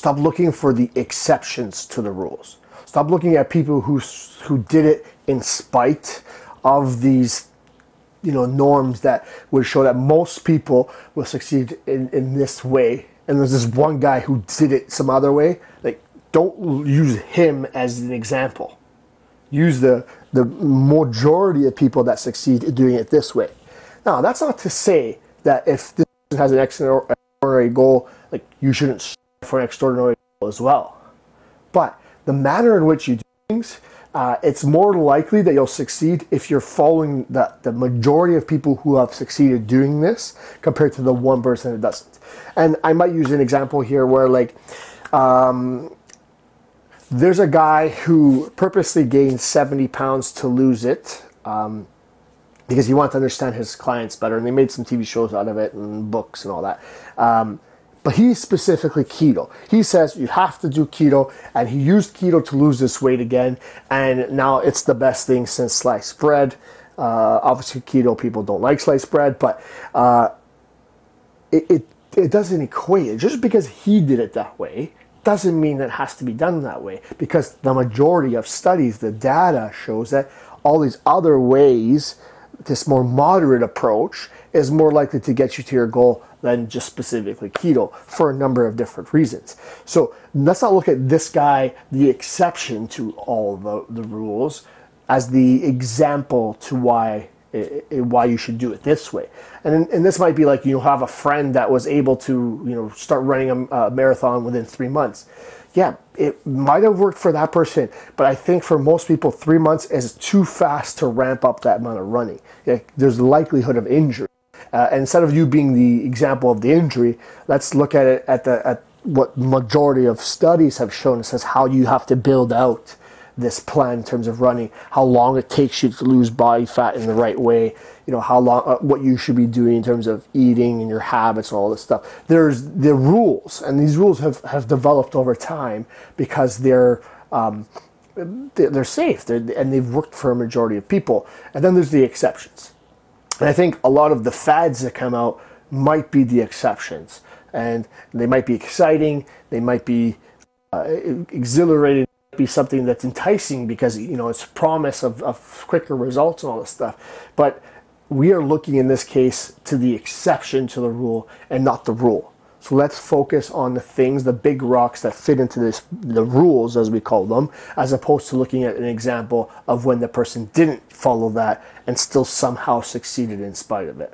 Stop looking for the exceptions to the rules. Stop looking at people who did it in spite of these, norms that would show that most people will succeed in this way. And there's this one guy who did it some other way. Like, don't use him as an example. Use the majority of people that succeed in doing it this way. Now, that's not to say that if this person has an extraordinary goal, like, you shouldn't strive for an extraordinary goal as well. But the manner in which you do things, it's more likely that you'll succeed if you're following the majority of people who have succeeded doing this compared to the one person that doesn't. And I might use an example here where, like, there's a guy who purposely gained 70 pounds to lose it because he wanted to understand his clients better, and they made some TV shows out of it and books and all that. But he's specifically keto. He says you have to do keto, and he used keto to lose this weight again, and now it's the best thing since sliced bread. Obviously, keto people don't like sliced bread, but it doesn't equate. Just because he did it that way doesn't mean it has to be done that way, because the majority of studies, the data shows that all these other ways, this more moderate approach, is more likely to get you to your goal than just specifically keto for a number of different reasons. So let's not look at this guy, the exception to all the rules, as the example to why you should do it this way. And this might be like, have a friend that was able to, start running a marathon within 3 months. Yeah, it might have worked for that person, but I think for most people, 3 months is too fast to ramp up that amount of running. There's the likelihood of injury. And instead of you being the example of the injury, let's look at it at what majority of studies have shown. It says how you have to build out this plan in terms of running, how long it takes you to lose body fat in the right way, how long, what you should be doing in terms of eating and your habits and all this stuff. There's the rules, and these rules have developed over time because they're safe, and they've worked for a majority of people. And then there's the exceptions. And I think a lot of the fads that come out might be the exceptions, and they might be exciting, they might be exhilarating, be something that's enticing because it's promise of quicker results and all this stuff. But we are looking in this case to the exception to the rule and not the rule. So let's focus on the things, the big rocks that fit into the rules, as we call them, as opposed to looking at an example of when the person didn't follow that and still somehow succeeded in spite of it.